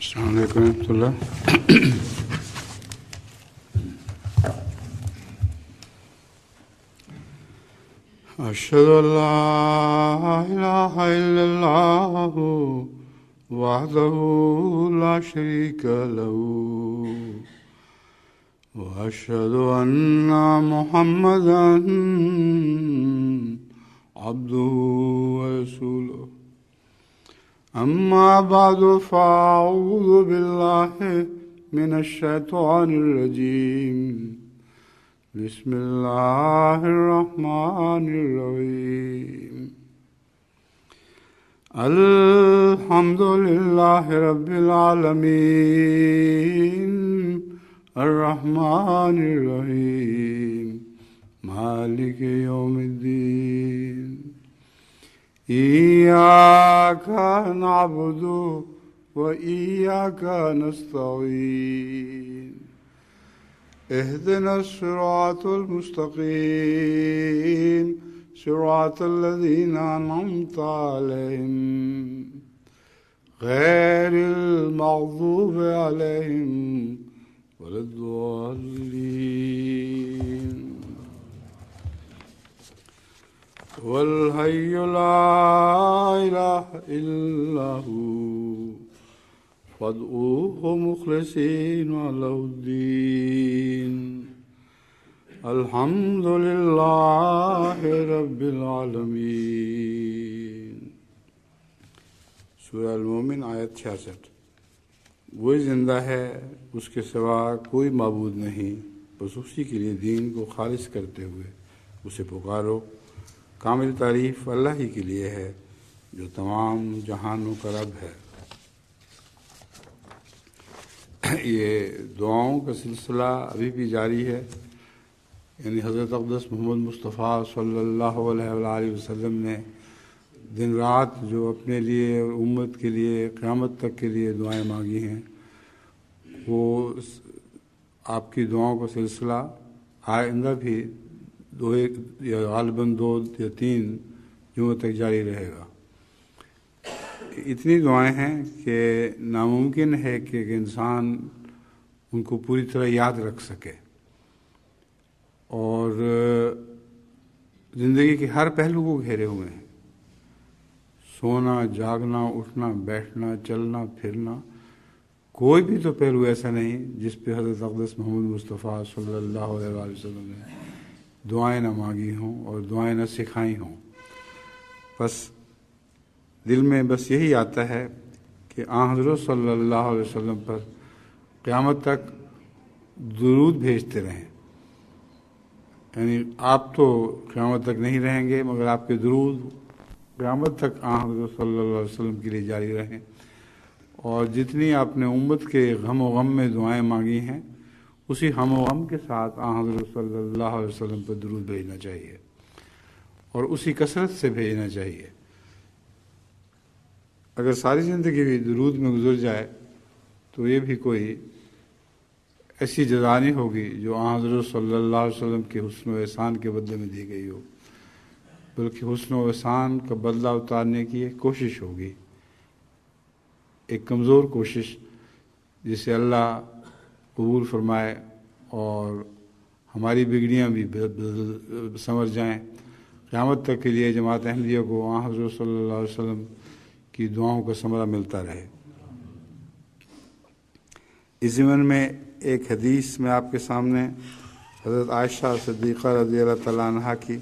السلام علیکم ورحمۃ اللہ. اشهد ان لا اله الا الله وحده لا شريك له واشهد ان محمدا عبده ورسوله. أما بعد فأعوذ بالله من الشيطان الرجيم. بسم الله الرحمن الرحيم. الحمد لله رب العالمين الرحمن الرحيم مالك يوم الدين. إياك نعبد وإياك نستعين. اهدنا الصراط المستقيم صراط الذين أنعمت عليهم غير المغضوب عليهم ولا الضالين. والحي لا إله إلا هو فادعوه مخلصين له الدين. الحمد لله رب العالمين. سورہ المومن آیت 66. وہی زندہ ہے، اس کے سوا کوئی معبود نہیں، بس اسی کے لیے دین کو خالص کرتے ہوئے اسے پکارو. کامل تعریف اللہ ہی کے لیے ہے جو تمام جہانوں کا رب ہے. یہ دعاؤں کا سلسلہ ابھی بھی جاری ہے، یعنی حضرت اقدس محمد مصطفیٰ صلی اللہ علیہ وآلہ وسلم نے دن رات جو اپنے لیے اور امت کے لیے قیامت تک کے لیے دعائیں مانگی ہیں، وہ آپ کی دعاؤں کا سلسلہ آئندہ بھی غالباً 2 یا 3 جمعوں تک جاری رہے گا. اتنی دعائیں ہیں کہ ناممکن ہے کہ ایک انسان ان کو پوری طرح یاد رکھ سکے، اور زندگی کے ہر پہلو کو گھیرے ہوئے ہیں. سونا، جاگنا، اٹھنا، بیٹھنا، چلنا پھرنا، کوئی بھی تو پہلو ایسا نہیں جس پہ حضرت اقدس محمد مصطفیٰ صلی اللہ علیہ وسلم نے دعائیں نہ مانگی ہوں اور دعائیں نہ سکھائی ہوں. بس دل میں بس یہی آتا ہے کہ حضرت صلی اللہ علیہ وسلم پر قیامت تک درود بھیجتے رہیں. یعنی آپ تو قیامت تک نہیں رہیں گے، مگر آپ کے درود قیامت تک حضرت صلی اللہ علیہ وسلم کے لیے جاری رہیں. اور جتنی آپ نے امت کے غم و غم میں دعائیں مانگی ہیں، اسی ہم و غم کے ساتھ حضرت صلی اللہ علیہ وسلم پر درود بھیجنا چاہیے، اور اسی کثرت سے بھیجنا چاہیے. اگر ساری زندگی بھی درود میں گزر جائے تو یہ بھی کوئی ایسی جزا نہیں ہوگی جو حضرت صلی اللہ علیہ وسلم کے حسن و احسان کے بدلے میں دی گئی ہو، بلکہ حسن و احسان کا بدلہ اتارنے کی ایک کوشش ہوگی، ایک کمزور کوشش جسے اللہ قبول فرمائے اور ہماری بگڑیاں بھی سنور جائیں. قیامت تک کے لیے جماعت احمدیہ کو حضرت صلی اللہ علیہ وسلم کی دعاؤں کا ثمرہ ملتا رہے. اس ضمن میں ایک حدیث میں آپ کے سامنے حضرت عائشہ صدیقہ رضی اللہ تعالیٰ عنہ کی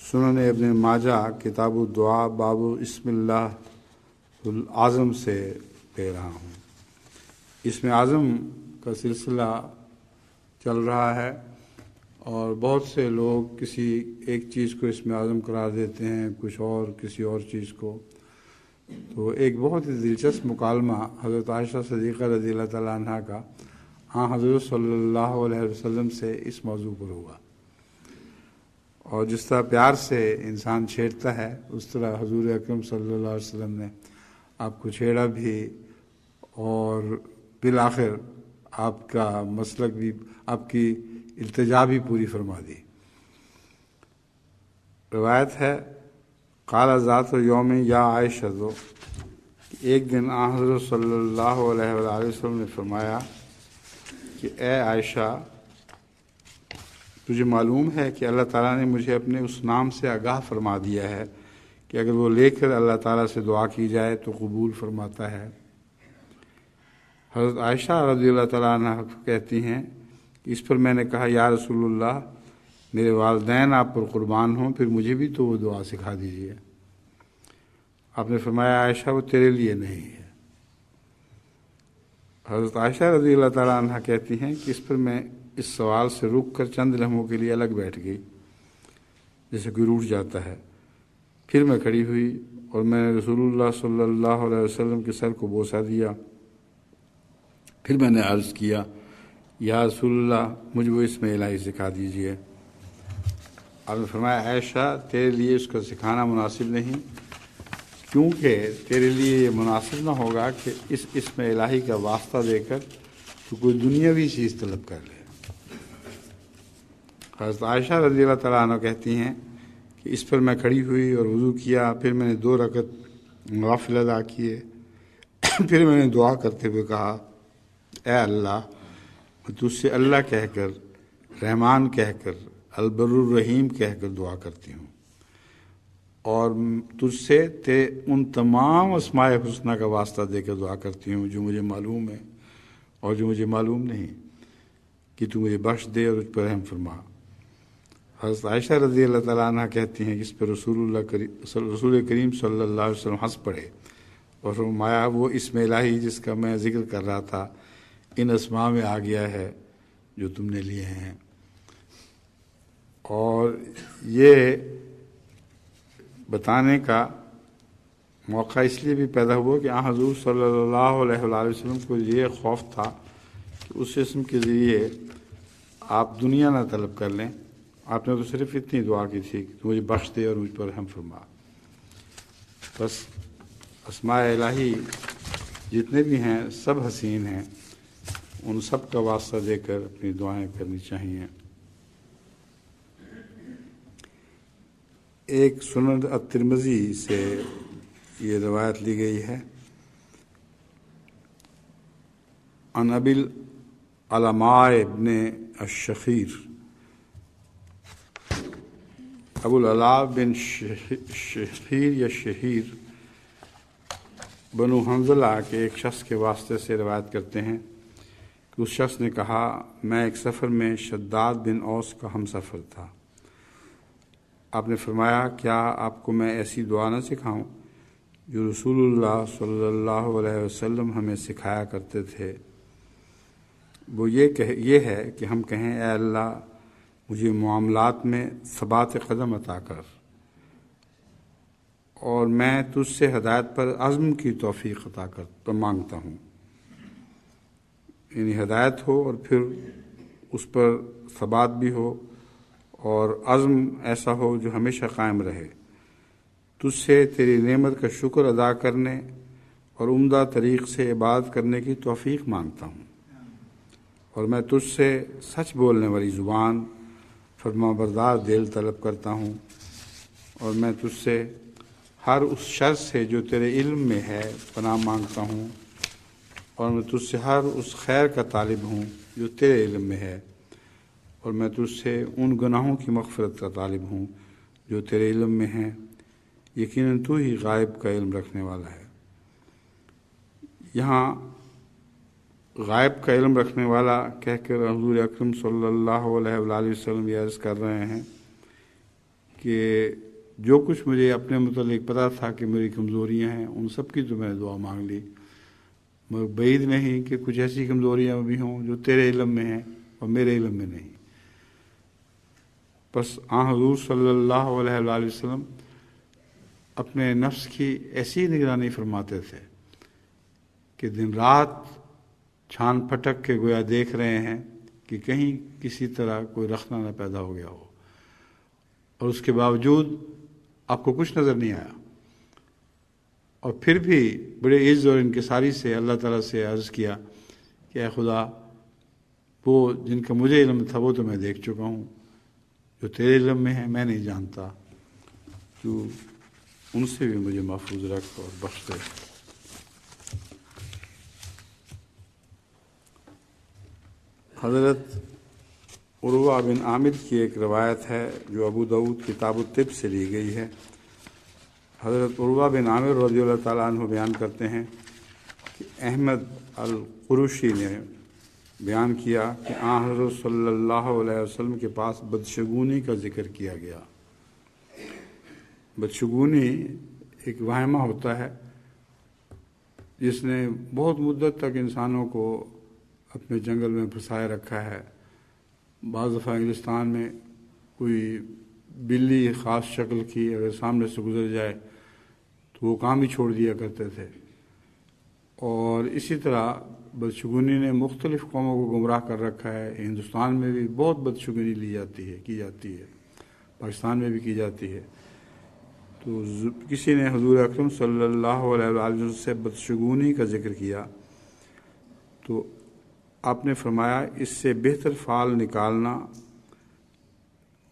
سنن ابن ماجہ کتاب الدعا باب اسم اللہ العظم سے پڑھ رہا ہوں. اسم اعظم کا سلسلہ چل رہا ہے، اور بہت سے لوگ کسی ایک چیز کو اسم اعظم قرار دیتے ہیں، کچھ اور کسی اور چیز کو. تو ایک بہت ہی دلچسپ مکالمہ حضرت عائشہ صدیقہ رضی اللہ تعالیٰ عنہ کا حضرت صلی اللہ علیہ وسلم سے اس موضوع پر ہوا. اور جس طرح پیار سے انسان چھیڑتا ہے، اس طرح حضور اکرم صلی اللہ علیہ وسلم نے آپ کو چھیڑا بھی، اور بالآخر آپ کا مسلک بھی، آپ کی التجا بھی پوری فرما دی. روایت ہے قال ذات یوم یا عائشہ، ایک دن حضرت صلی اللہ علیہ وآلہ وسلم نے فرمایا کہ اے عائشہ، تجھے معلوم ہے کہ اللہ تعالیٰ نے مجھے اپنے اس نام سے آگاہ فرما دیا ہے کہ اگر وہ لے کر اللہ تعالیٰ سے دعا کی جائے تو قبول فرماتا ہے۔ حضرت عائشہ رضی اللہ تعالیٰ عنہ کہتی ہیں کہ اس پر میں نے کہا یا رسول اللہ، میرے والدین آپ پر قربان ہوں، پھر مجھے بھی تو وہ دعا سکھا دیجیے۔ آپ نے فرمایا عائشہ وہ تیرے لیے نہیں ہے۔ حضرت عائشہ رضی اللہ تعالیٰ عنہ کہتی ہیں کہ اس پر میں اس سوال سے رک کر چند لمحوں کے لیے الگ بیٹھ گئی، جیسے کوئی روٹھ جاتا ہے۔ پھر میں کھڑی ہوئی اور میں نے رسول اللہ صلی اللہ علیہ وسلم کے سر کو بوسہ دیا۔ پھر میں نے عرض کیا یا رسول اللہ، مجھ وہ اسم الہی سکھا دیجیے۔ آپ نے فرمایا عائشہ تیرے لیے اس کو سکھانا مناسب نہیں، کیونکہ تیرے لیے یہ مناسب نہ ہوگا کہ اس اسم الہی کا واسطہ دے کر تو کوئی دنیاوی چیز طلب کر لے۔ حضرت عائشہ رضی اللہ تعالیٰ عنہ کہتی ہیں کہ اس پر میں کھڑی ہوئی اور وضو کیا، پھر میں نے 2 رکعت نوافل ادا کیے۔ پھر میں نے دعا کرتے ہوئے کہا اے اللہ، میں تجھ سے اللہ کہہ کر، رحمان کہہ کر، البر الرحیم کہہ کر دعا کرتی ہوں، اور تجھ سے ان تمام اسماء حسنہ کا واسطہ دے کر دعا کرتی ہوں جو مجھے معلوم ہے اور جو مجھے معلوم نہیں، کہ تو مجھے بخش دے اور اس پر رحم فرما۔ حضرت عائشہ رضی اللہ تعالیٰ عنہ کہتی ہیں کہ اس پر رسول کریم صلی اللہ علیہ وسلم ہنس پڑے اور فرمایا وہ اسم الہی جس کا میں ذکر کر رہا تھا ان اسماء میں آ گیا ہے جو تم نے لیے ہیں۔ اور یہ بتانے کا موقع اس لیے بھی پیدا ہوا کہ حضور صلی اللہ علیہ وآلہ وسلم کو یہ خوف تھا کہ اس اسم کے ذریعے آپ دنیا نہ طلب کر لیں۔ آپ نے تو صرف اتنی دعا کی تھی کہ مجھے بخش دے اور مجھ پر رحم فرما۔ بس اسماء الہی جتنے بھی ہیں سب حسین ہیں، ان سب کا واسطہ دے کر اپنی دعائیں کرنی چاہیے۔ ایک سنن الترمذی سے یہ روایت لی گئی ہے، عن ابی العلاء ابن الشخیر، ابو العلاء بن شخیر یا شہیر بنو حنظلہ کے ایک شخص کے واسطے سے روایت کرتے ہیں کہ اس شخص نے کہا میں ایک سفر میں شداد بن اوس کا ہم سفر تھا۔ آپ نے فرمایا کیا آپ کو میں ایسی دعا نہ سکھاؤں جو رسول اللہ صلی اللہ علیہ وسلم ہمیں سکھایا کرتے تھے؟ وہ یہ ہے کہ ہم کہیں اے اللہ مجھے معاملات میں ثبات قدم عطا کر، اور میں تجھ سے ہدایت پر عزم کی توفیق عطا کر مانگتا ہوں، یعنی ہدایت ہو اور پھر اس پر ثبات بھی ہو اور عزم ایسا ہو جو ہمیشہ قائم رہے۔ تجھ سے تیری نعمت کا شکر ادا کرنے اور عمدہ طریق سے عبادت کرنے کی توفیق مانگتا ہوں، اور میں تجھ سے سچ بولنے والی زبان، فرما بردار دل طلب کرتا ہوں، اور میں تجھ سے ہر اس شر سے جو تیرے علم میں ہے پناہ مانگتا ہوں، اور میں تجھ سے ہر اس خیر کا طالب ہوں جو تیرے علم میں ہے، اور میں تجھ سے ان گناہوں کی مغفرت کا طالب ہوں جو تیرے علم میں ہیں، یقیناً تو ہی غائب کا علم رکھنے والا ہے۔ یہاں غائب کا علم رکھنے والا کہہ کر حضور اکرم صلی اللہ علیہ وآلہ وسلم یہ عرض کر رہے ہیں کہ جو کچھ مجھے اپنے متعلق پتہ تھا کہ میری کمزوریاں ہیں ان سب کی تو میں نے دعا مانگ لی، مگر بعید نہیں کہ کچھ ایسی کمزوریاں بھی ہوں جو تیرے علم میں ہیں اور میرے علم میں نہیں۔ بس حضور صلی اللہ علیہ وآلہ وسلم اپنے نفس کی ایسی نگرانی فرماتے تھے کہ دن رات چھان پھٹک کے گویا دیکھ رہے ہیں کہ کہیں کسی طرح کوئی رخنہ نہ پیدا ہو گیا ہو، اور اس کے باوجود آپ کو کچھ نظر نہیں آیا، اور پھر بھی بڑے عز اور انکساری سے اللہ تعالیٰ سے عرض کیا کہ اے خدا، وہ جن کا مجھے علم تھا وہ تو میں دیکھ چکا ہوں، جو تیرے علم میں ہے میں نہیں جانتا، تو ان سے بھی مجھے محفوظ رکھ اور بخش دے۔ حضرت عروہ بن عامر کی ایک روایت ہے جو ابو داؤد کتاب الطب سے لی گئی ہے۔ حضرت عروہ بن عامر رضی اللہ تعالیٰ عنہ بیان کرتے ہیں کہ احمد القرشی نے بیان کیا کہ حضرت صلی اللہ علیہ وسلم کے پاس بدشگونی کا ذکر کیا گیا۔ بدشگونی ایک واہمہ ہوتا ہے جس نے بہت مدت تک انسانوں کو اپنے جنگل میں پھنسائے رکھا ہے۔ بعض دفعہ انگلستان میں کوئی بلی خاص شکل کی اگر سامنے سے گزر جائے تو وہ کام ہی چھوڑ دیا کرتے تھے، اور اسی طرح بدشگونی نے مختلف قوموں کو گمراہ کر رکھا ہے۔ ہندوستان میں بھی بہت بدشگونی کی جاتی ہے، پاکستان میں بھی کی جاتی ہے۔ تو کسی نے حضور اکرم صلی اللہ علیہ وسلم سے بدشگونی کا ذکر کیا تو آپ نے فرمایا اس سے بہتر فعل نکالنا،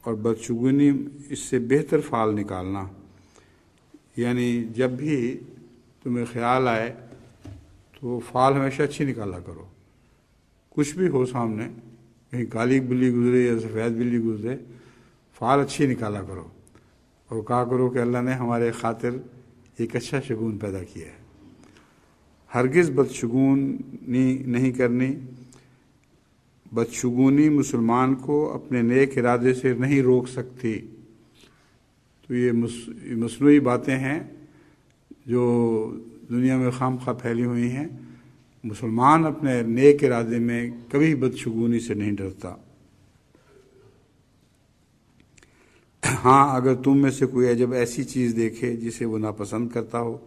اور بدشگونی اس سے بہتر فعل نکالنا، یعنی جب بھی تمہیں خیال آئے تو فعل ہمیشہ اچھی نکالا کرو۔ کچھ بھی ہو سامنے، کہیں کالی بلی گزرے یا سفید بلی گزرے، فعل اچھی نکالا کرو اور کہا کرو کہ اللہ نے ہمارے خاطر ایک اچھا شگون پیدا کیا ہے۔ ہرگز بدشگونی نہیں کرنی۔ بدشگونی مسلمان کو اپنے نیک ارادے سے نہیں روک سکتی۔ تو یہ مصنوعی باتیں ہیں جو دنیا میں خام خواہ پھیلی ہوئی ہیں۔ مسلمان اپنے نیک ارادے میں کبھی بدشگونی سے نہیں ڈرتا۔ ہاں، اگر تم میں سے کوئی جب ایسی چیز دیکھے جسے وہ ناپسند کرتا ہو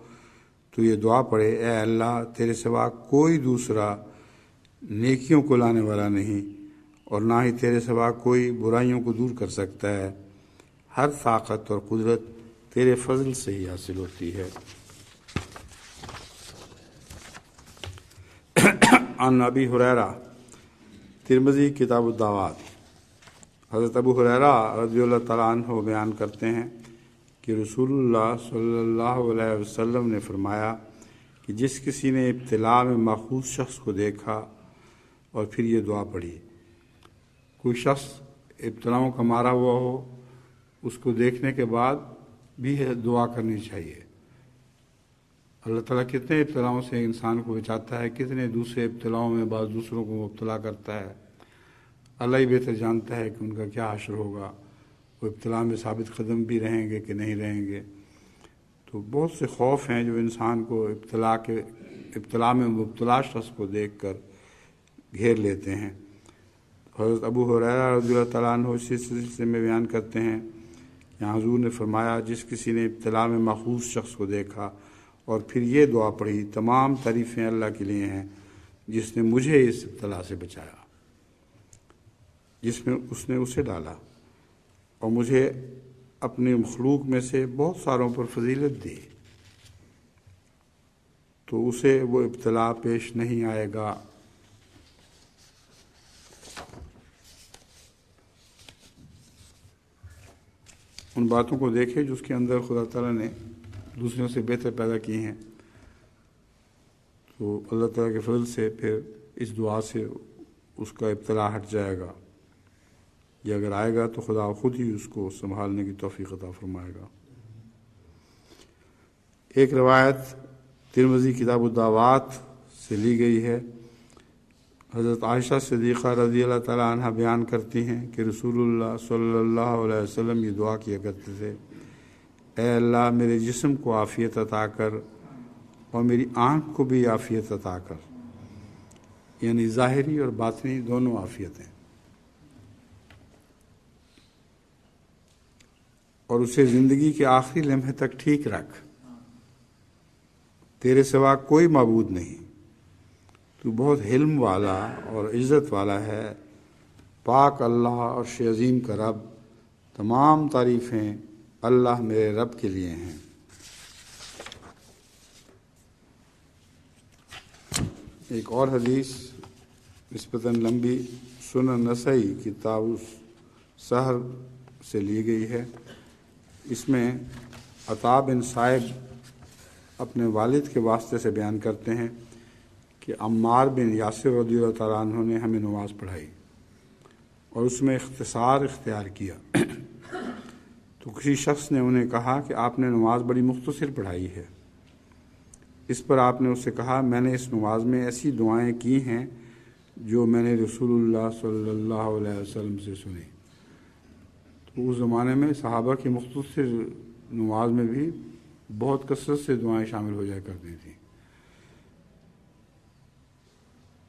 تو یہ دعا پڑھے، اے اللہ تیرے سوا کوئی دوسرا نیکیوں کو لانے والا نہیں، اور نہ ہی تیرے سوا کوئی برائیوں کو دور کر سکتا ہے۔ ہر طاقت اور قدرت تیرے فضل سے ہی حاصل ہوتی ہے۔ عن ابی ہریرہ، ترمذی کتاب الدعوات۔ حضرت ابو ہریرہ رضی اللہ تعالیٰ عنہ بیان کرتے ہیں کہ رسول اللہ صلی اللہ علیہ وسلم نے فرمایا کہ جس کسی نے ابتلاء میں ماخوذ شخص کو دیکھا اور پھر یہ دعا پڑھی۔ کوئی شخص ابتلاؤں کا مارا ہوا ہو، اس کو دیکھنے کے بعد بھی دعا کرنی چاہیے۔ اللہ تعالیٰ کتنے ابتلاؤں سے انسان کو بچاتا ہے، کتنے دوسرے ابتلاؤں میں بعض دوسروں کو مبتلا کرتا ہے۔ اللہ ہی بہتر جانتا ہے کہ ان کا کیا حشر ہوگا، وہ ابتلاء میں ثابت قدم بھی رہیں گے کہ نہیں رہیں گے۔ تو بہت سے خوف ہیں جو انسان کو ابتلاء میں مبتلا شخص کو دیکھ کر گھیر لیتے ہیں۔ حضرت ابو ہریرہ رضی اللہ تعالیٰ عنہ اسی سلسلے میں بیان کرتے ہیں، یہاں حضور نے فرمایا جس کسی نے ابتلاء میں ماخوذ شخص کو دیکھا اور پھر یہ دعا پڑھی، تمام تعریفیں اللہ کے لیے ہیں جس نے مجھے اس ابتلاء سے بچایا، جس میں اس نے اسے ڈالا اور مجھے اپنے مخلوق میں سے بہت ساروں پر فضیلت دی، تو اسے وہ ابتلاء پیش نہیں آئے گا۔ ان باتوں کو دیکھے جو اس کے اندر خدا تعالیٰ نے دوسروں سے بہتر پیدا کی ہیں، تو اللہ تعالیٰ کے فضل سے پھر اس دعا سے اس کا ابتلاء ہٹ جائے گا، یا اگر آئے گا تو خدا خود ہی اس کو سنبھالنے کی توفیق عطا فرمائے گا۔ ایک روایت ترمذی کتاب الدعوات سے لی گئی ہے۔ حضرت عائشہ صدیقہ رضی اللہ تعالیٰ عنہ بیان کرتی ہیں کہ رسول اللہ صلی اللہ علیہ وسلم یہ دعا کیا کرتے تھے، اے اللہ میرے جسم کو عافیت عطا کر اور میری آنکھ کو بھی عافیت عطا کر، یعنی ظاہری اور باطنی دونوں عافیتیں، اور اسے زندگی کے آخری لمحے تک ٹھیک رکھ۔ تیرے سوا کوئی معبود نہیں، تو بہت حلم والا اور عزت والا ہے، پاک اللہ عرش عظیم کا رب، تمام تعریفیں اللہ میرے رب کے لیے ہیں۔ ایک اور حدیث نسبتاً لمبی سنن نسائی کتاب سحر سے لی گئی ہے۔ اس میں عطا بن صائب اپنے والد کے واسطے سے بیان کرتے ہیں کہ عمار بن یاسر رضی اللہ تعالیٰ عنہ نے ہمیں نماز پڑھائی اور اس میں اختصار اختیار کیا، تو کسی شخص نے انہیں کہا کہ آپ نے نماز بڑی مختصر پڑھائی ہے۔ اس پر آپ نے اس سے کہا، میں نے اس نماز میں ایسی دعائیں کی ہیں جو میں نے رسول اللہ صلی اللہ علیہ وسلم سے سنی۔ تو اس زمانے میں صحابہ کی مختصر نماز میں بھی بہت کثرت سے دعائیں شامل ہو جایا کرتی تھیں،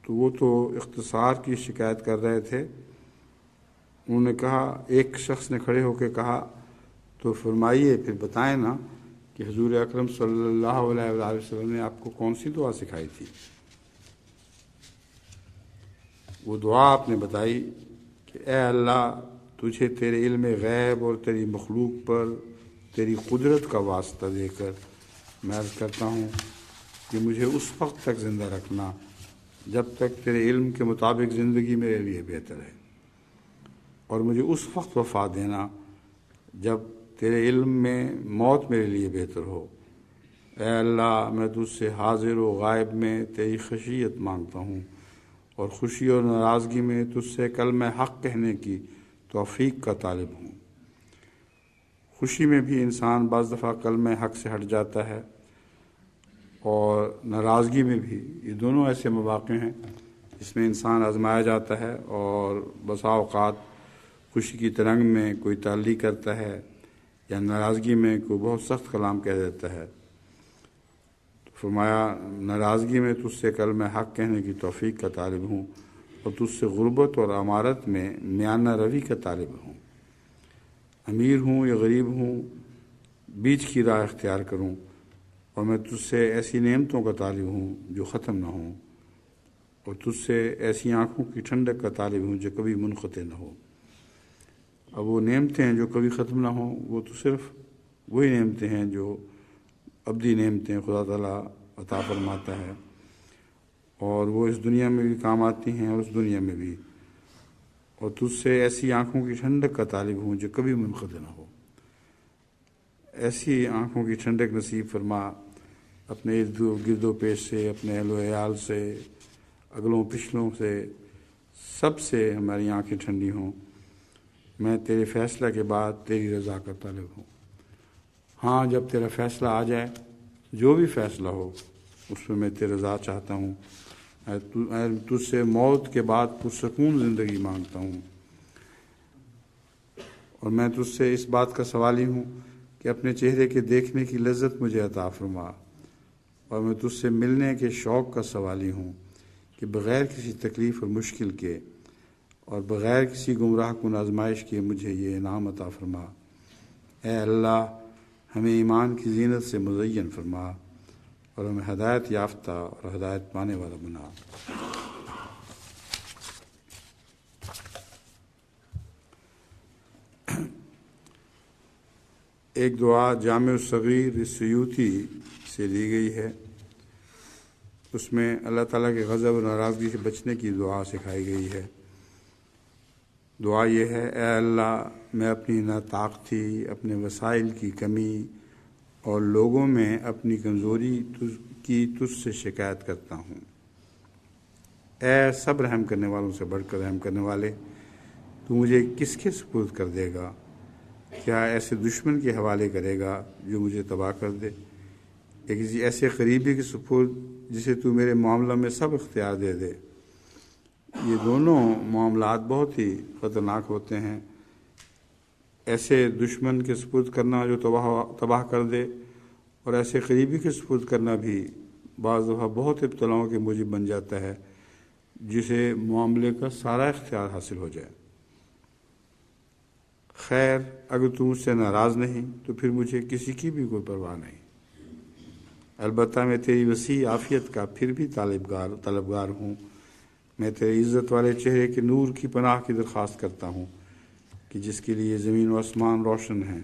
تو وہ تو اختصار کی شکایت کر رہے تھے۔ انہوں نے کہا، ایک شخص نے کھڑے ہو کے کہا، تو فرمائیے پھر بتائیں نا کہ حضور اکرم صلی اللہ علیہ وآلہ وسلم نے آپ کو کون سی دعا سکھائی تھی؟ وہ دعا آپ نے بتائی کہ اے اللہ، تجھے تیرے علم غیب اور تیری مخلوق پر تیری قدرت کا واسطہ دے کر میں عرض کرتا ہوں کہ مجھے اس وقت تک زندہ رکھنا جب تک تیرے علم کے مطابق زندگی میرے لیے بہتر ہے، اور مجھے اس وقت وفات دینا جب تیرے علم میں موت میرے لیے بہتر ہو۔ اے اللہ، میں تجھ سے حاضر و غائب میں تیری خشیت مانگتا ہوں، اور خوشی اور ناراضگی میں تجھ سے کلمہ حق کہنے کی توفیق کا طالب ہوں۔ خوشی میں بھی انسان بعض دفعہ کلمہ حق سے ہٹ جاتا ہے، اور ناراضگی میں بھی۔ یہ دونوں ایسے مواقع ہیں جس میں انسان آزمایا جاتا ہے، اور بسا اوقات خوشی کی ترنگ میں کوئی تعلیق کرتا ہے یا ناراضگی میں کوئی بہت سخت کلام کہہ دیتا ہے۔ تو فرمایا، ناراضگی میں تجھ سے کلمہ حق کہنے کی توفیق کا طالب ہوں، اور تجھ سے غربت اور امارت میں میانہ روی کا طالب ہوں۔ امیر ہوں یا غریب ہوں، بیچ کی راہ اختیار کروں، اور میں تجھ سے ایسی نعمتوں کا طالب ہوں جو ختم نہ ہوں، اور تجھ سے ایسی آنکھوں کی ٹھنڈک کا طالب ہوں جو کبھی منقطع نہ ہو۔ اب وہ نعمتیں جو کبھی ختم نہ ہوں، وہ تو صرف وہی نعمتیں ہیں جو ابدی نعمتیں خدا تعالیٰ عطا فرماتا ہے، اور وہ اس دنیا میں بھی کام آتی ہیں اور اس دنیا میں بھی۔ اور تجھ سے ایسی آنکھوں کی ٹھنڈک کا طالب ہوں جو کبھی منقطع نہ ہو۔ ایسی آنکھوں کی ٹھنڈک نصیب فرما، اپنے ارد گرد و پیش سے، اپنے اہل و عیال سے، اگلوں پچھلوں سے، سب سے ہماری آنکھیں ٹھنڈی ہوں۔ میں تیرے فیصلہ کے بعد تیری رضا کا طالب ہوں۔ ہاں، جب تیرا فیصلہ آ جائے، جو بھی فیصلہ ہو، اس میں تیری رضا چاہتا ہوں۔ میں تجھ سے موت کے بعد پرسکون زندگی مانگتا ہوں، اور میں تجھ سے اس بات کا سوالی ہوں کہ اپنے چہرے کے دیکھنے کی لذت مجھے عطا فرما، اور میں تجھ سے ملنے کے شوق کا سوالی ہوں کہ بغیر کسی تکلیف اور مشکل کے اور بغیر کسی گمراہ کن آزمائش کے مجھے یہ انعام عطا فرما۔ اے اللہ، ہمیں ایمان کی زینت سے مزین فرما، اور ہمیں ہدایت یافتہ اور ہدایت پانے والا بنا۔ ایک دعا جامع الصغیر سیوطی سے لی گئی ہے، اس میں اللہ تعالیٰ کے غضب و ناراضگی سے بچنے کی دعا سکھائی گئی ہے۔ دعا یہ ہے، اے اللہ، میں اپنی ناطاقتی، اپنے وسائل کی کمی اور لوگوں میں اپنی کمزوری کی تجھ سے شکایت کرتا ہوں۔ اے سب رحم کرنے والوں سے بڑھ کر رحم کرنے والے، تو مجھے کس کے سپرد کر دے گا؟ کیا ایسے دشمن کے حوالے کرے گا جو مجھے تباہ کر دے، یا کسی ایسے قریبی کے سپرد جسے تو میرے معاملہ میں سب اختیار دے دے؟ یہ دونوں معاملات بہت ہی خطرناک ہوتے ہیں۔ ایسے دشمن کے سپرد کرنا جو تباہ کر دے، اور ایسے قریبی کے سپرد کرنا بھی بعض دفعہ بہت ابتلاؤں کے موجب بن جاتا ہے، جسے معاملے کا سارا اختیار حاصل ہو جائے۔ خیر، اگر تو مجھ سے ناراض نہیں تو پھر مجھے کسی کی بھی کوئی پرواہ نہیں۔ البتہ میں تیری وسیع عافیت کا پھر بھی طلبگار ہوں۔ میں تیرے عزت والے چہرے کے نور کی پناہ کی درخواست کرتا ہوں کہ جس کے لیے زمین و آسمان روشن ہیں،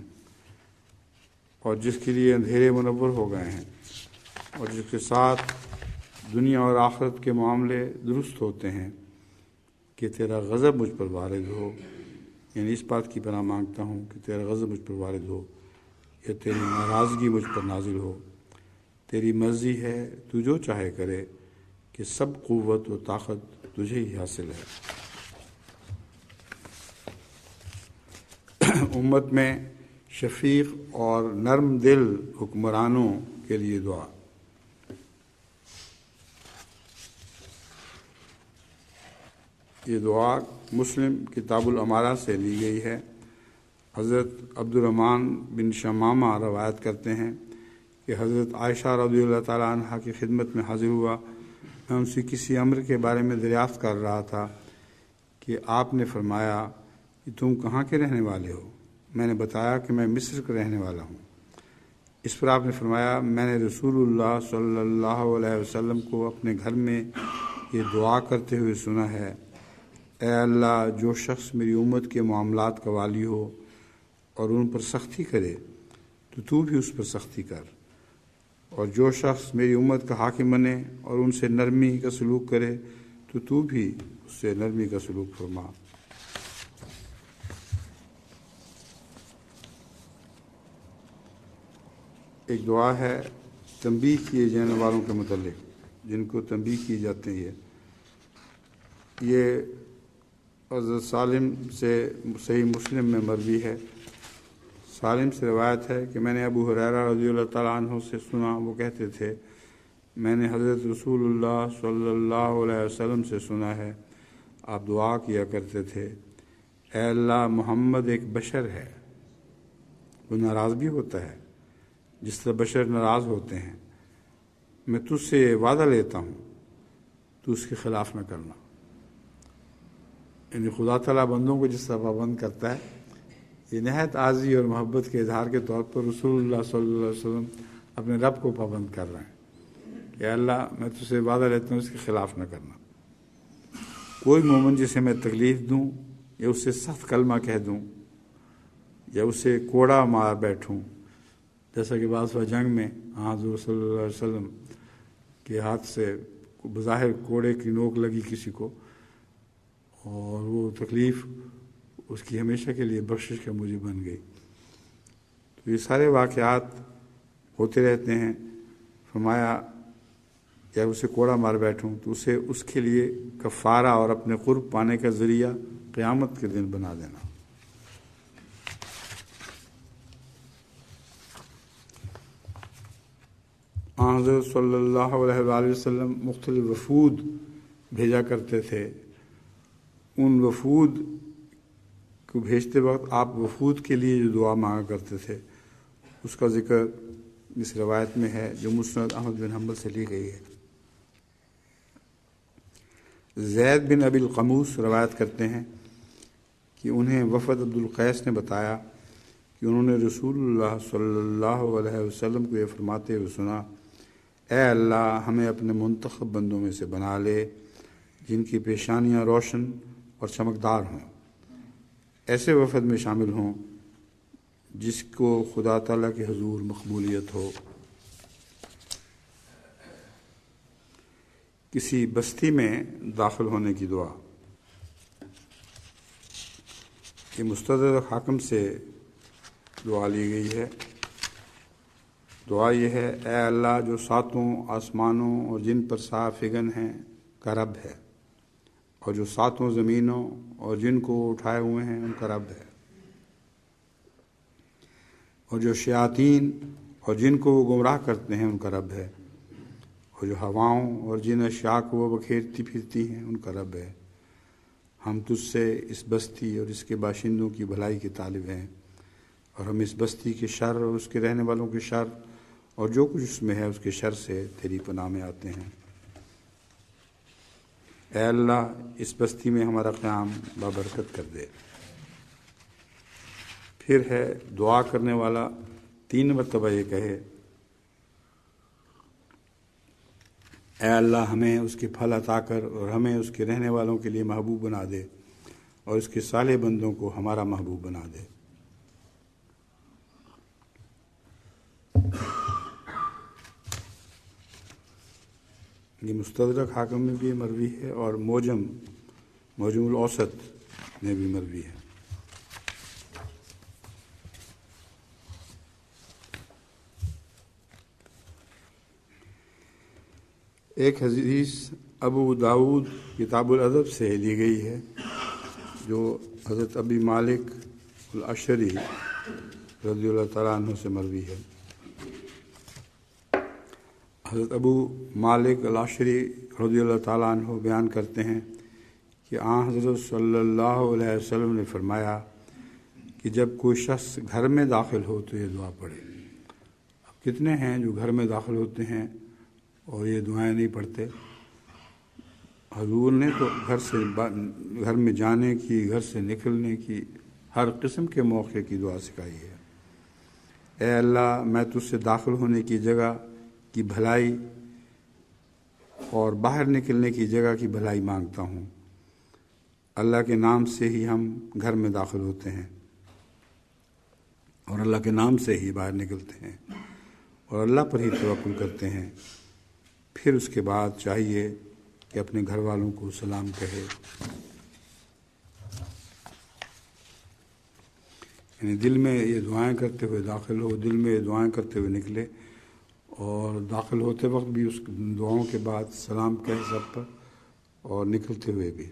اور جس کے لیے اندھیرے منور ہو گئے ہیں، اور جس کے ساتھ دنیا اور آخرت کے معاملے درست ہوتے ہیں، کہ تیرا غضب مجھ پر وارد ہو۔ یعنی اس بات کی پناہ مانگتا ہوں کہ تیرا غضب مجھ پر وارد ہو، یا تیری ناراضگی مجھ پر نازل ہو۔ تیری مرضی ہے، تو جو چاہے کرے، کہ کہ سب قوت و طاقت تجھے ہی حاصل ہے۔ امت میں شفیق اور نرم دل حکمرانوں کے لیے دعا۔ یہ دعا مسلم کتاب الامارہ سے لی گئی ہے۔ حضرت عبد الرحمن بن شمامہ روایت کرتے ہیں کہ حضرت عائشہ رضی اللہ تعالیٰ عنہ کی خدمت میں حاضر ہوا۔ میں ان سے کسی امر کے بارے میں دریافت کر رہا تھا کہ آپ نے فرمایا کہ تم کہاں کے رہنے والے ہو؟ میں نے بتایا کہ میں مصر کا رہنے والا ہوں۔ اس پر آپ نے فرمایا میں نے رسول اللہ صلی اللہ علیہ وسلم کو اپنے گھر میں یہ دعا کرتے ہوئے سنا ہے، اے اللہ، جو شخص میری امت کے معاملات کا والی ہو اور ان پر سختی کرے تو بھی اس پر سختی کر، اور جو شخص میری امت کا حاکم بنے اور ان سے نرمی کا سلوک کرے تو بھی اس سے نرمی کا سلوک فرما۔ ایک دعا ہے تنبیہ کیے جانے والوں کے متعلق، جن کو تنبیہ کی جاتی ہے۔ یہ حضرت سالم سے صحیح مسلم میں مروی ہے۔ سالم سے روایت ہے کہ میں نے ابو ہریرہ رضی اللہ تعالیٰ عنہ سے سنا، وہ کہتے تھے میں نے حضرت رسول اللہ صلی اللہ علیہ وسلم سے سنا ہے، آپ دعا کیا کرتے تھے، اے اللہ، محمد ایک بشر ہے، وہ ناراض بھی ہوتا ہے جس طرح بشر ناراض ہوتے ہیں، میں تجھ سے وعدہ لیتا ہوں تو اس کے خلاف نہ کرنا۔ یعنی خدا تعالیٰ بندوں کو جس طرح پابند کرتا ہے، یہ نہایت عاجزی اور محبت کے اظہار کے طور پر رسول اللہ صلی اللہ علیہ وسلم اپنے رب کو پابند کر رہے ہیں کہ اللہ، میں تجھ سے وعدہ لیتا ہوں اس کے خلاف نہ کرنا۔ کوئی مومن جسے میں تکلیف دوں یا اس سے سخت کلمہ کہہ دوں یا اسے کوڑا مار بیٹھوں، جیسا کہ بعض جنگ میں حضور صلی اللہ علیہ وسلم کے ہاتھ سے بظاہر کوڑے کی نوک لگی کسی کو، اور وہ تکلیف اس کی ہمیشہ کے لیے بخشش کا موجب بن گئی۔ تو یہ سارے واقعات ہوتے رہتے ہیں۔ فرمایا یا اسے کوڑا مار بیٹھوں تو اسے اس کے لیے کفارہ اور اپنے قرب پانے کا ذریعہ قیامت کے دن بنا دینا۔ حضرت صلی اللہ علیہ وآلہ وسلم مختلف وفود بھیجا کرتے تھے۔ ان وفود کو بھیجتے وقت آپ وفود کے لیے جو دعا مانگا کرتے تھے اس کا ذکر اس روایت میں ہے جو مسند احمد بن حنبل سے لی گئی ہے۔ زید بن ابی القموس روایت کرتے ہیں کہ انہیں وفد عبد القیس نے بتایا کہ انہوں نے رسول اللہ صلی اللہ علیہ وسلم کو یہ فرماتے ہوئے سنا، اے اللہ، ہمیں اپنے منتخب بندوں میں سے بنا لے جن کی پیشانیاں روشن اور چمکدار ہوں، ایسے وفد میں شامل ہوں جس کو خدا تعالیٰ کے حضور مقبولیت ہو۔ کسی بستی میں داخل ہونے کی دعا۔ یہ مستدرک حاکم سے دعا لی گئی ہے۔ دعا یہ ہے، اے اللہ، جو ساتوں آسمانوں اور جن پر سایہ فگن ہیں کا رب ہے، اور جو ساتوں زمینوں اور جن کو اٹھائے ہوئے ہیں ان کا رب ہے، اور جو شیاطین اور جن کو وہ گمراہ کرتے ہیں ان کا رب ہے، اور جو ہواؤں اور جن اشیاء کو وہ بکھیرتی پھرتی ہیں ان کا رب ہے۔ ہم تجھ سے اس بستی اور اس کے باشندوں کی بھلائی کے طالب ہیں، اور ہم اس بستی کے شر اور اس کے رہنے والوں کے شر اور جو کچھ اس میں ہے اس کے شر سے تیری پناہ میں آتے ہیں۔ اے اللہ، اس بستی میں ہمارا قیام بابرکت کر دے۔ پھر ہے دعا کرنے والا 3 مرتبہ یہ کہے، اے اللہ، ہمیں اس کے پھل عطا کر اور ہمیں اس کے رہنے والوں کے لیے محبوب بنا دے، اور اس کے صالح بندوں کو ہمارا محبوب بنا دے۔ یہ مستدرک حاکم میں بھی مروی ہے اور موجم الاوسط میں بھی مروی ہے۔ ایک حدیث ابو داود کتاب الادب سے لی گئی ہے جو حضرت ابی مالک الاشعری رضی اللہ تعالیٰ عنہ سے مروی ہے۔ حضرت ابو مالک الاشعری رضی اللہ تعالیٰ عنہ بیان کرتے ہیں کہ حضرت صلی اللہ علیہ وسلم نے فرمایا کہ جب کوئی شخص گھر میں داخل ہو تو یہ دعا پڑھے۔ اب کتنے ہیں جو گھر میں داخل ہوتے ہیں اور یہ دعائیں نہیں پڑھتے؟ حضور نے تو گھر میں جانے کی، گھر سے نکلنے کی، ہر قسم کے موقع کی دعا سکھائی ہے۔ اے اللہ، میں تجھ سے داخل ہونے کی جگہ کی بھلائی اور باہر نکلنے کی جگہ کی بھلائی مانگتا ہوں۔ اللہ کے نام سے ہی ہم گھر میں داخل ہوتے ہیں اور اللہ کے نام سے ہی باہر نکلتے ہیں اور اللہ پر ہی توکل کرتے ہیں۔ پھر اس کے بعد چاہیے کہ اپنے گھر والوں کو سلام کہے، یعنی دل میں یہ دعائیں کرتے ہوئے داخل ہو، دل میں یہ دعائیں کرتے ہوئے نکلے، اور داخل ہوتے وقت بھی اس دعاؤں کے بعد سلام کہے سب پر، اور نکلتے ہوئے بھی۔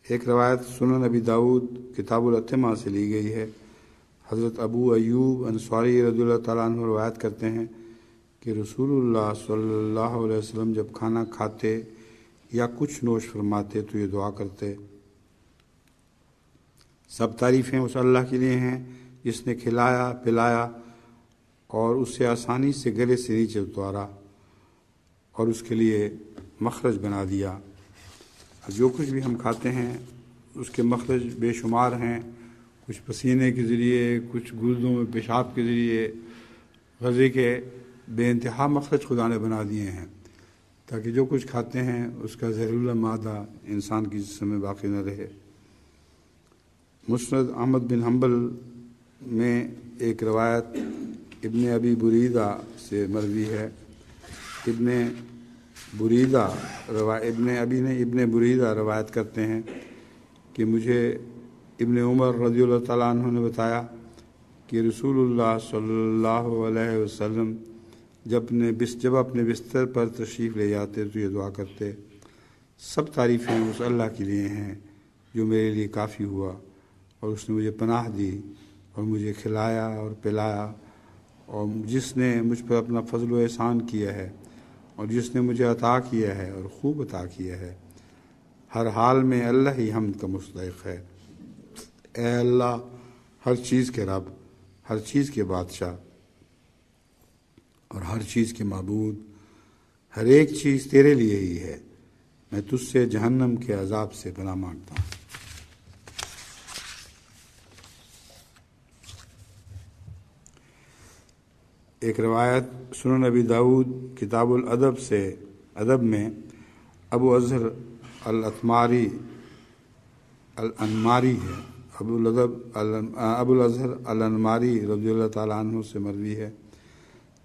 ایک روایت سنن ابی داود کتاب الاتمہ سے لی گئی ہے۔ حضرت ابو ایوب انصاری رضی اللہ تعالیٰ عنہ روایت کرتے ہیں کہ رسول اللہ صلی اللہ علیہ وسلم جب کھانا کھاتے یا کچھ نوش فرماتے تو یہ دعا کرتے: سب تعریفیں اس اللہ کے لیے ہیں جس نے کھلایا پلایا اور اسے آسانی سے گلے سے نیچے اتارا اور اس کے لیے مخرج بنا دیا۔ جو کچھ بھی ہم کھاتے ہیں اس کے مخرج بے شمار ہیں، کچھ پسینے کے ذریعے، کچھ گردوں میں پیشاب کے ذریعے، غذے کے بے انتہا مخرج خدا نے بنا دیے ہیں تاکہ جو کچھ کھاتے ہیں اس کا زہریلا مادہ انسان کی جسم میں باقی نہ رہے۔ مسند احمد بن حنبل میں ایک روایت ابن ابی بریدہ سے مروی ہے۔ ابن بریدہ روایت کرتے ہیں کہ مجھے ابن عمر رضی اللہ تعالیٰ عنہ نے بتایا کہ رسول اللہ صلی اللہ علیہ وسلم جب اپنے بستر پر تشریف لے جاتے تو یہ دعا کرتے: سب تعریفیں اس اللہ کے لیے ہیں جو میرے لیے کافی ہوا اور اس نے مجھے پناہ دی اور مجھے کھلایا اور پلایا، اور جس نے مجھ پر اپنا فضل و احسان کیا ہے اور جس نے مجھے عطا کیا ہے اور خوب عطا کیا ہے۔ ہر حال میں اللہ ہی حمد کا مستحق ہے۔ اے اللہ، ہر چیز کے رب، ہر چیز کے بادشاہ اور ہر چیز کے معبود، ہر ایک چیز تیرے لیے ہی ہے۔ میں تجھ سے جہنم کے عذاب سے پناہ مانگتا ہوں۔ ایک روایت سنن ابی داود کتاب الادب سے ادب میں ابو اظہر الانماری ہے۔ ابو الاظہر الانماری رضی اللہ تعالیٰ عنہ سے مروی ہے،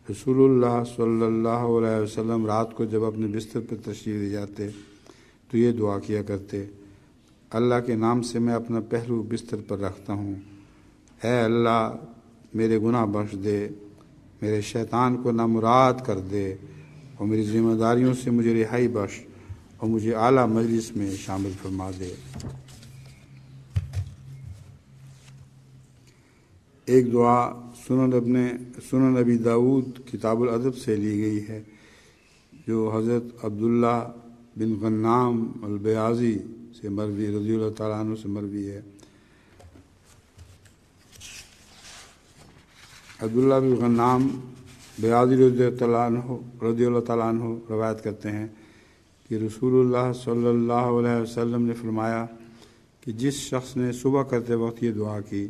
رسول اللہ صلی اللہ علیہ وسلم رات کو جب اپنے بستر پر تشریف لے جاتے تو یہ دعا کیا کرتے: اللہ کے نام سے میں اپنا پہلو بستر پر رکھتا ہوں۔ اے اللہ، میرے گناہ بخش دے، میرے شیطان کو نامراد کر دے اور میری ذمہ داریوں سے مجھے رہائی بخش اور مجھے اعلیٰ مجلس میں شامل فرما دے۔ ایک دعا سنن ابی داود کتاب الادب سے لی گئی ہے جو حضرت عبداللہ بن غنام البیاضی سے مروی رضی اللہ تعالیٰ عنہ سے مروی ہے۔ عبداللہ بن غنام بیاضی رضی اللہ تعالیٰ عنہ روایت کرتے ہیں کہ رسول اللہ صلی اللہ علیہ وسلم نے فرمایا کہ جس شخص نے صبح کرتے وقت یہ دعا کی: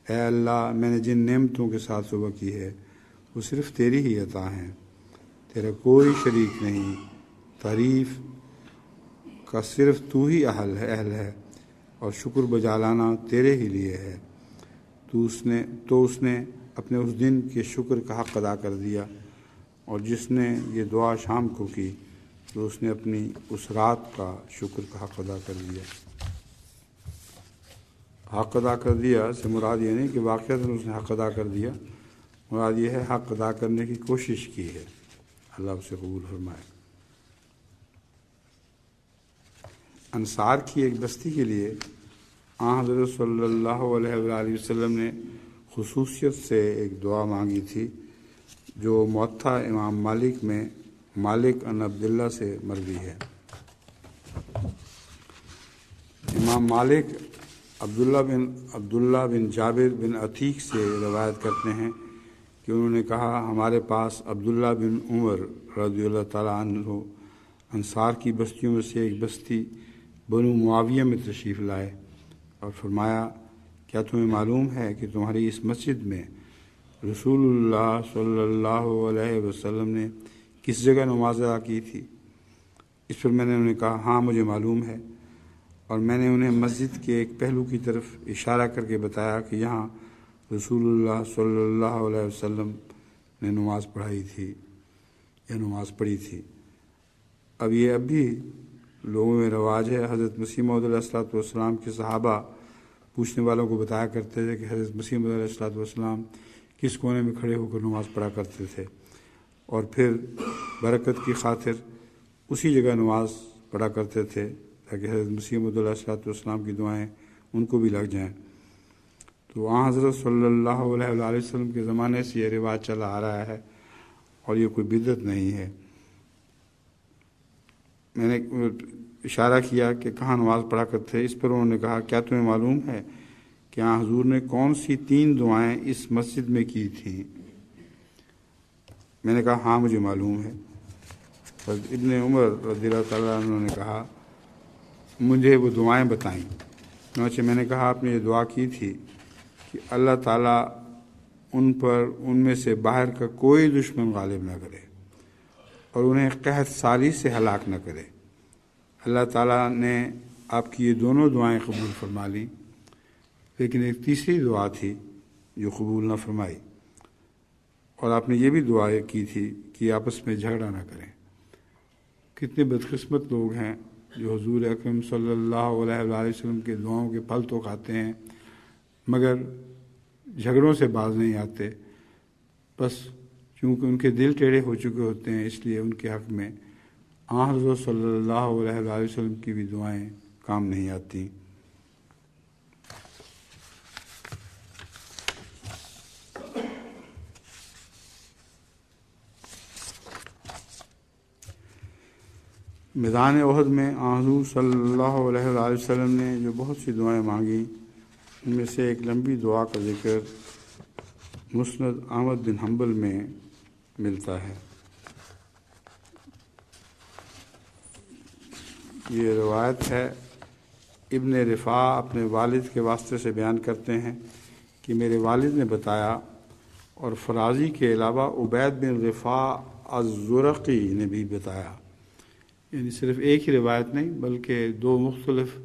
اے اللہ، میں نے جن نعمتوں کے ساتھ صبح کی ہے وہ صرف تیری ہی عطا ہیں، تیرا کوئی شریک نہیں، تعریف کا صرف تو ہی اہل ہے اور شکر بجا لانا تیرے ہی لیے ہے، تو اس نے اپنے اس دن کے شکر کا حق ادا کر دیا، اور جس نے یہ دعا شام کو کی تو اس نے اپنی اس رات کا شکر کا حق ادا کر دیا۔ حق ادا کر دیا سے مراد یہ نہیں کہ واقعتاً اس نے حق ادا کر دیا، مراد یہ ہے حق ادا کرنے کی کوشش کی ہے، اللہ اسے قبول فرمائے۔ انصار کی ایک بستی کے لیے آن حضرت صلی اللہ علیہ وآلہ وسلم نے خصوصیت سے ایک دعا مانگی تھی جو موطا امام مالک میں مالک ان عبداللہ سے مروی ہے۔ امام مالک عبداللہ بن جابر بن عتیق سے روایت کرتے ہیں کہ انہوں نے کہا، ہمارے پاس عبداللہ بن عمر رضی اللہ تعالیٰ عنہ انصار کی بستیوں میں سے ایک بستی بنو معاویہ میں تشریف لائے اور فرمایا، کیا تمہیں معلوم ہے کہ تمہاری اس مسجد میں رسول اللہ صلی اللہ علیہ وسلم نے کس جگہ نماز ادا کی تھی؟ اس پر میں نے انہیں کہا، ہاں مجھے معلوم ہے، اور میں نے انہیں مسجد کے ایک پہلو کی طرف اشارہ کر کے بتایا کہ یہاں رسول اللہ صلی اللہ علیہ وسلم نے نماز پڑھائی تھی یا نماز پڑھی تھی۔ اب بھی لوگوں میں رواج ہے۔ حضرت مسیح موعود علیہ الصلوۃ والسلام کے صحابہ پوچھنے والوں کو بتایا کرتے تھے کہ حضرت مسیح موعود علیہ الصلوۃ والسلام کس کونے میں کھڑے ہو کر نماز پڑھا کرتے تھے، اور پھر برکت کی خاطر اسی جگہ نماز پڑھا کرتے تھے تاکہ حضرت مسیح موعود علیہ الصلوۃ والسلام کی دعائیں ان کو بھی لگ جائیں۔ تو آن حضرت صلی اللہ علیہ وآلہ وسلم کے زمانے سے یہ رواج چلا آ رہا ہے اور یہ کوئی بدعت نہیں ہے۔ میں نے اشارہ کیا کہ کہاں نماز پڑھا کرتے ہیں، اس پر انہوں نے کہا، کیا تمہیں معلوم ہے کہ حضور نے کون سی 3 دعائیں اس مسجد میں کی تھیں؟ میں نے کہا، ہاں مجھے معلوم ہے۔ ابن عمر رضی اللہ تعالیٰ عنہ نے کہا، مجھے وہ دعائیں بتائیں۔ چنانچہ میں نے کہا، آپ نے یہ دعا کی تھی کہ اللہ تعالیٰ ان میں سے باہر کا کوئی دشمن غالب نہ کرے اور انہیں قحط سالی سے ہلاک نہ کرے۔ اللہ تعالیٰ نے آپ کی یہ دونوں دعائیں قبول فرما لیں، لیکن ایک تیسری دعا تھی جو قبول نہ فرمائی، اور آپ نے یہ بھی دعا کی تھی کہ آپس میں جھگڑا نہ کریں۔ کتنے بدقسمت لوگ ہیں جو حضور اکرم صلی اللہ علیہ وآلہ وسلم کے دعاؤں کے پھل تو کھاتے ہیں مگر جھگڑوں سے باز نہیں آتے، بس چونکہ ان کے دل ٹیڑھے ہو چکے ہوتے ہیں اس لیے ان کے حق میں حضرت صلی اللہ علیہ وآلہ وسلم کی بھی دعائیں کام نہیں آتی۔ میدان احد میں حضور صلی اللہ علیہ وآلہ وسلم نے جو بہت سی دعائیں مانگیں، ان میں سے ایک لمبی دعا کا ذکر مسند احمد بن حنبل میں ملتا ہے۔ یہ روایت ہے، ابن رفاع اپنے والد کے واسطے سے بیان کرتے ہیں کہ میرے والد نے بتایا، اور فرازی کے علاوہ عبید بن رفاع الزرقی نے بھی بتایا، یعنی صرف ایک ہی روایت نہیں بلکہ 2 مختلف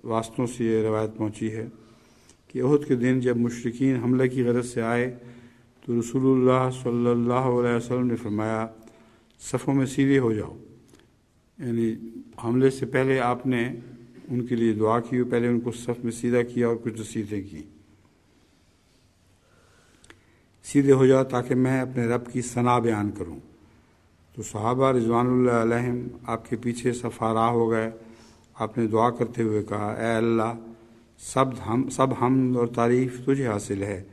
واسطوں سے یہ روایت پہنچی ہے کہ احد کے دن جب مشرکین حملے کی غرض سے آئے تو رسول اللہ صلی اللہ علیہ وسلم نے فرمایا، صفوں میں سیدھے ہو جاؤ، یعنی حملے سے پہلے آپ نے ان کے لیے دعا کی، پہلے ان کو صف میں سیدھا کیا اور کچھ نصیحتیں کی، سیدھے ہو جاؤ تاکہ میں اپنے رب کی ثنا بیان کروں۔ تو صحابہ رضوان اللہ علیہم آپ کے پیچھے صف آراہ ہو گئے۔ آپ نے دعا کرتے ہوئے کہا، اے اللہ، سب حمد اور تعریف تجھے حاصل ہے،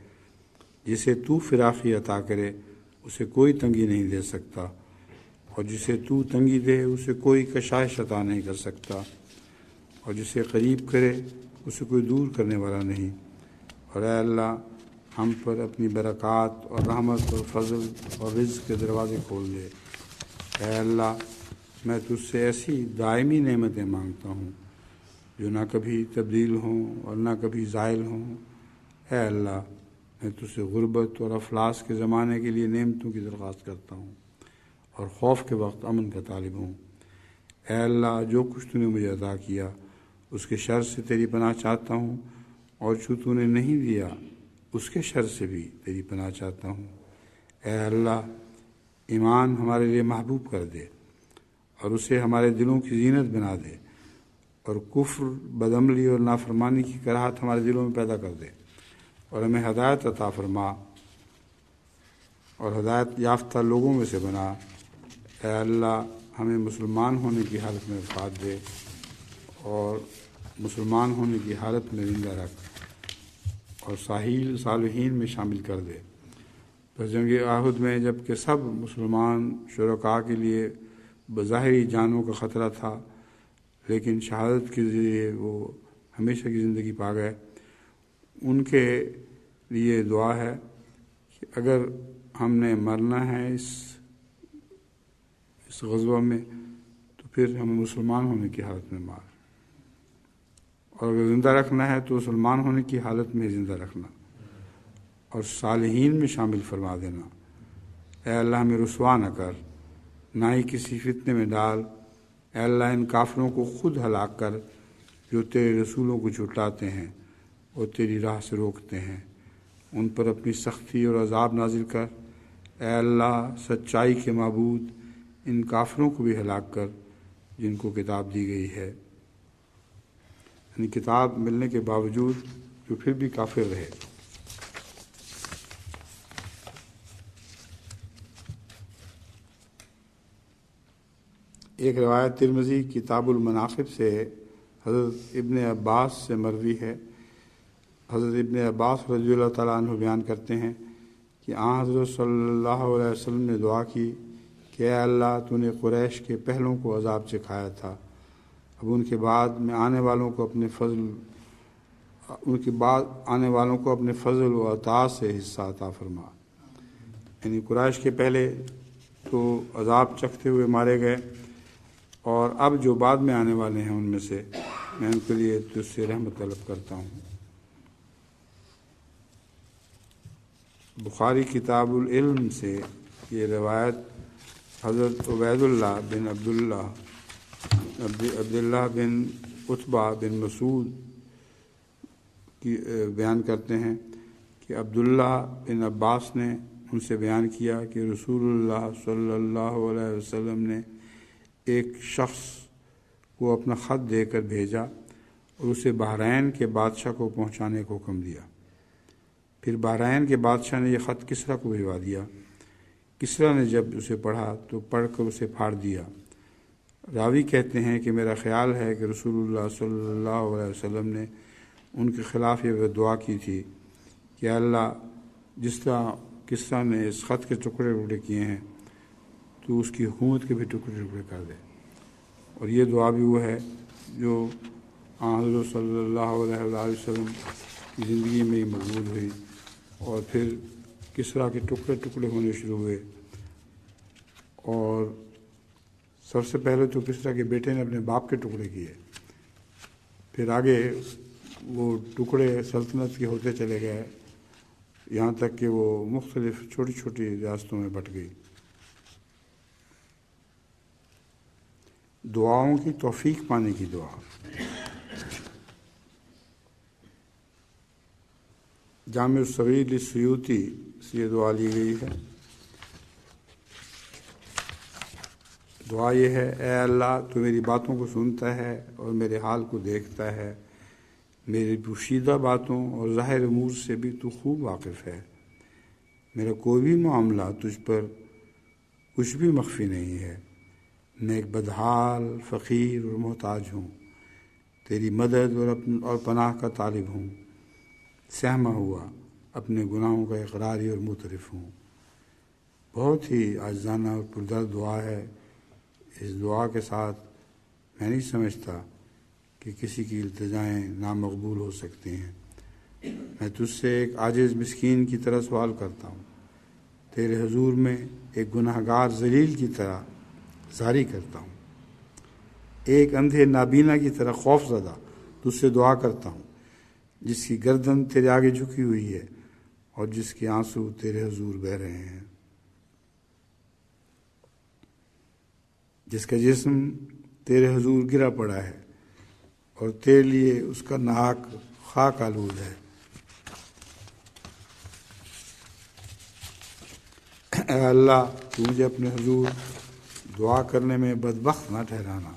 جسے تو فراخی عطا کرے اسے کوئی تنگی نہیں دے سکتا، اور جسے تو تنگی دے اسے کوئی کشائش عطا نہیں کر سکتا، اور جسے قریب کرے اسے کوئی دور کرنے والا نہیں۔ اور اے اللہ، ہم پر اپنی برکات اور رحمت اور فضل اور رزق کے دروازے کھول دے۔ اے اللہ، میں تجھ سے ایسی دائمی نعمتیں مانگتا ہوں جو نہ کبھی تبدیل ہوں اور نہ کبھی زائل ہوں۔ اے اللہ، میں تجھ سے غربت اور افلاس کے زمانے کے لیے نعمتوں کی درخواست کرتا ہوں اور خوف کے وقت امن کا طالب ہوں۔ اے اللہ، جو کچھ تو نے مجھے عطا کیا اس کے شر سے تیری پناہ چاہتا ہوں، اور جو تو نے نہیں دیا اس کے شر سے بھی تیری پناہ چاہتا ہوں۔ اے اللہ، ایمان ہمارے لیے محبوب کر دے اور اسے ہمارے دلوں کی زینت بنا دے، اور کفر، بدعملی اور نافرمانی کی کراہت ہمارے دلوں میں پیدا کر دے، اور ہمیں ہدایت عطا فرما اور ہدایت یافتہ لوگوں میں سے بنا، اے اللہ ہمیں مسلمان ہونے کی حالت میں وفات دے اور مسلمان ہونے کی حالت میں زندہ رکھ اور صالحین میں شامل کر دے۔ بس جنگ احد میں جب کہ سب مسلمان شرکاء کے لیے بظاہری جانوں کا خطرہ تھا، لیکن شہادت کے ذریعے وہ ہمیشہ کی زندگی پا گئے، ان کے لیے دعا ہے کہ اگر ہم نے مرنا ہے اس غزوہ میں تو پھر ہمیں مسلمان ہونے کی حالت میں مار، اور اگر زندہ رکھنا ہے تو مسلمان ہونے کی حالت میں زندہ رکھنا اور صالحین میں شامل فرما دینا۔ اے اللہ ہمیں رسوا نہ کر، نہ ہی کسی فتنے میں ڈال۔ اے اللہ ان کافروں کو خود ہلاک کر جو تیرے رسولوں کو جھٹلاتے ہیں اور تیری راہ سے روکتے ہیں، ان پر اپنی سختی اور عذاب نازل کر۔ اے اللہ سچائی کے معبود ان کافروں کو بھی ہلاک کر جن کو کتاب دی گئی ہے، یعنی کتاب ملنے کے باوجود جو پھر بھی کافر رہے۔ ایک روایت ترمذی کتاب المناقب سے حضرت ابن عباس سے مروی ہے۔ حضرت ابن عباس رضی اللہ تعالیٰ عنہ بیان کرتے ہیں کہ حضرت صلی اللہ علیہ وسلم نے دعا کی کہ اے اللہ تو نے قریش کے پہلوں کو عذاب چکھایا تھا، اب ان کے بعد آنے والوں کو اپنے فضل و عطا سے حصہ عطا فرما۔ یعنی قریش کے پہلے تو عذاب چکھتے ہوئے مارے گئے، اور اب جو بعد میں آنے والے ہیں ان میں سے میں ان کے لیے تجھ سے رحمت طلب کرتا ہوں۔ بخاری کتاب العلم سے یہ روایت حضرت عبیداللہ بن عبداللہ بن عتبہ بن مسعود کی بیان کرتے ہیں کہ عبداللہ بن عباس نے ان سے بیان کیا کہ رسول اللہ صلی اللہ علیہ وسلم نے ایک شخص کو اپنا خط دے کر بھیجا اور اسے بحرین کے بادشاہ کو پہنچانے کا حکم دیا۔ پھر بحرین کے بادشاہ نے یہ خط کسریٰ کو بھجوا دیا۔ کسریٰ نے جب اسے پڑھا تو پڑھ کر اسے پھاڑ دیا۔ راوی کہتے ہیں کہ میرا خیال ہے کہ رسول اللہ صلی اللہ علیہ وسلم نے ان کے خلاف یہ دعا کی تھی کہ اللہ جس طرح کسریٰ نے اس خط کے ٹکڑے کیے ہیں تو اس کی حکومت کے بھی ٹکڑے کر دے۔ اور یہ دعا بھی وہ ہے جو حضرت صلی اللہ علیہ وسلم کی زندگی میں مقبول ہوئی، اور پھر کسریٰ کے ٹکڑے ہونے شروع ہوئے، اور سب سے پہلے تو کسریٰ کے بیٹے نے اپنے باپ کے ٹکڑے کیے، پھر آگے وہ ٹکڑے سلطنت کے ہوتے چلے گئے، یہاں تک کہ وہ مختلف چھوٹی چھوٹی ریاستوں میں بٹ گئی۔ دعاؤں کی توفیق پانے کی دعا۔ جامع الصغیر للسیوطی سے یہ دعا لی گئی ہے۔ دعا یہ ہے، اے اللہ تو میری باتوں کو سنتا ہے اور میرے حال کو دیکھتا ہے، میری پوشیدہ باتوں اور ظاہر امور سے بھی تو خوب واقف ہے، میرا کوئی بھی معاملہ تجھ پر کچھ بھی مخفی نہیں ہے، میں ایک بدحال فقیر اور محتاج ہوں، تیری مدد اور پناہ کا طالب ہوں، سہما ہوا اپنے گناہوں کا اقراری اور معترف ہوں۔ بہت ہی عاجزانہ اور پردرد دعا ہے۔ اس دعا کے ساتھ میں نہیں سمجھتا کہ کسی کی التجائیں نامقبول ہو سکتی ہیں۔ میں تجھ سے ایک عاجز مسکین کی طرح سوال کرتا ہوں، تیرے حضور میں ایک گناہ گار ذلیل کی طرح زاری کرتا ہوں، ایک اندھے نابینا کی طرح خوف زدہ تجھ سے دعا کرتا ہوں، جس کی گردن تیرے آگے جھکی ہوئی ہے اور جس کے آنسو تیرے حضور بہہ رہے ہیں، جس کا جسم تیرے حضور گرا پڑا ہے اور تیرے لیے اس کا ناک خاک آلود ہے۔ اے اللہ تو مجھے اپنے حضور دعا کرنے میں بدبخت نہ ٹھہرانا،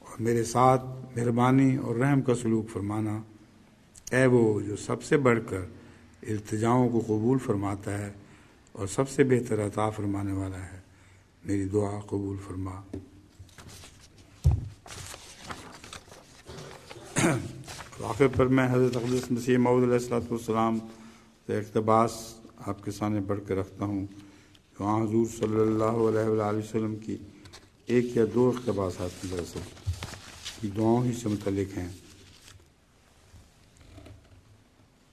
اور میرے ساتھ مہربانی اور رحم کا سلوک فرمانا۔ اے وہ جو سب سے بڑھ کر التجاؤں کو قبول فرماتا ہے اور سب سے بہتر عطا فرمانے والا ہے، میری دعا قبول فرما۔ آخر پر میں حضرت اقدس مسیح موعود علیہ الصلوۃ والسلام سے اقتباس آپ کے سامنے پڑھ کے رکھتا ہوں، جو حضور صلی اللہ علیہ وآلہ وسلم کی ایک یا دو اقتباسات ہیں، دراصل کی دعاؤں ہی سے متعلق ہیں،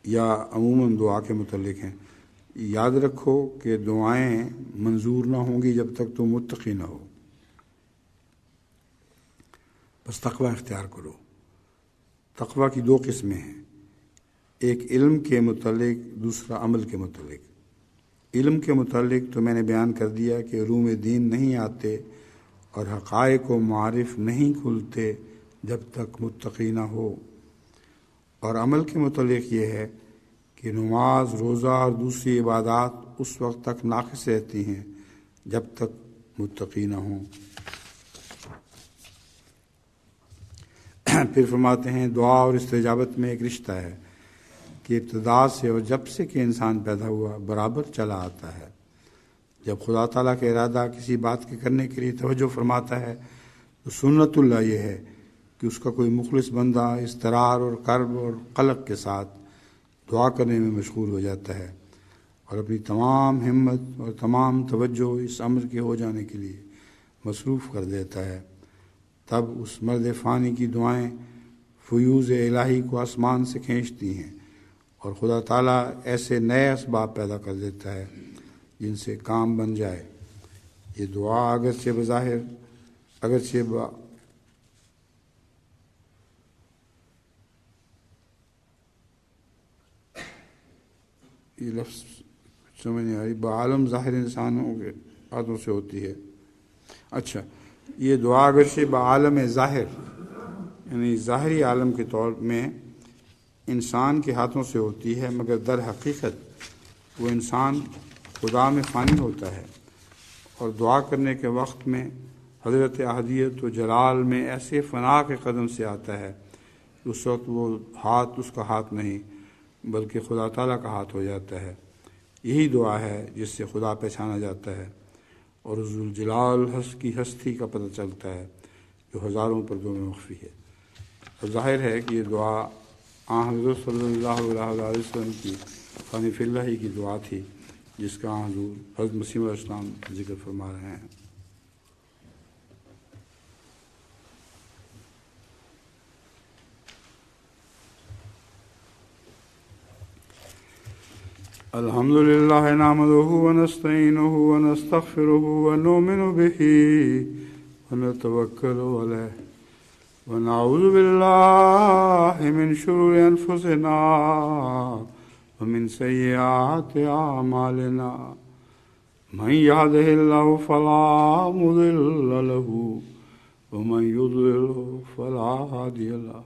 یا عموماً دعا کے متعلق ہیں۔ یاد رکھو کہ دعائیں منظور نہ ہوں گی جب تک تم متقی نہ ہو۔ بس تقوی اختیار کرو۔ تقوی کی دو قسمیں ہیں، ایک علم کے متعلق، دوسرا عمل کے متعلق۔ علم کے متعلق تو میں نے بیان کر دیا کہ علوم دین نہیں آتے اور حقائق و معارف نہیں کھلتے جب تک متقی نہ ہو، اور عمل کے متعلق یہ ہے کہ نماز، روزہ اور دوسری عبادات اس وقت تک ناقص رہتی ہیں جب تک متقی نہ ہوں۔ پھر فرماتے ہیں دعا اور استجابت میں ایک رشتہ ہے کہ ابتدا سے اور جب سے کہ انسان پیدا ہوا برابر چلا آتا ہے۔ جب خدا تعالیٰ کا ارادہ کسی بات کے کرنے کے لیے توجہ فرماتا ہے تو سنت اللہ یہ ہے کہ اس کا کوئی مخلص بندہ اضطرار اور کرب اور قلق کے ساتھ دعا کرنے میں مشغول ہو جاتا ہے اور اپنی تمام ہمت اور تمام توجہ اس امر کے ہو جانے کے لیے مصروف کر دیتا ہے۔ تب اس مرد فانی کی دعائیں فیوز الہی کو آسمان سے کھینچتی ہیں اور خدا تعالیٰ ایسے نئے اسباب پیدا کر دیتا ہے جن سے کام بن جائے۔ یہ دعا اگرچہ بظاہر یہ لفظ سمجھ نہیں آ رہی، بعالم ظاہر انسانوں کے ہاتھوں سے ہوتی ہے۔ اچھا، یہ دعا اگرچہ بعالم ظاہر یعنی ظاہری عالم کے طور میں انسان کے ہاتھوں سے ہوتی ہے، مگر در حقیقت وہ انسان خدا میں فانی ہوتا ہے اور دعا کرنے کے وقت میں حضرت احدیت و جلال میں ایسے فنا کے قدم سے آتا ہے، اس وقت وہ ہاتھ اس کا ہاتھ نہیں بلکہ خدا تعالیٰ کا ہاتھ ہو جاتا ہے۔ یہی دعا ہے جس سے خدا پہچانا جاتا ہے اور ذوالجلال کی ہستی کا پتہ چلتا ہے جو ہزاروں پردوں میں مخفی ہے۔ اور ظاہر ہے کہ یہ دعا حضرت صلی اللہ علیہ وسلم کی فانی فی اللہ ہی کی دعا تھی جس کا حضور حضرت مسیح علیہ السلام ذکر فرما رہے ہیں۔ الحمد للہ نحمدہ ونستعینہ ونستغفرہ ونؤمن بہ ونتوکل علیہ ونعوذ باللہ من شرور انفسنا ومن سیئات اعمالنا من یہدہ اللہ فلا مضل لہ ومن یضلل فلا ہادی لہ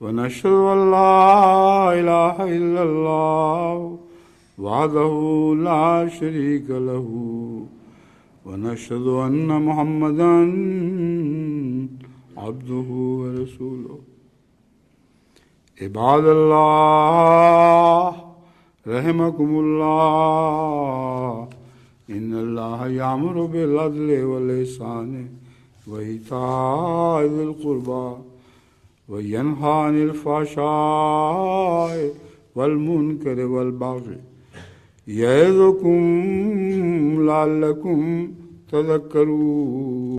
ونشهد ان لا الہ الا اللہ وحدہ لا شریک لہ ونشهد ان محمدا عبدہ ورسولہ۔ عباد اللہ رحمکم اللہ، ان اللہ یامر بالعدل والإحسان وإیتاء ذی القربى وینہی عن الفحشاء والمنکر والبغی یعظکم لعلکم تذکرون۔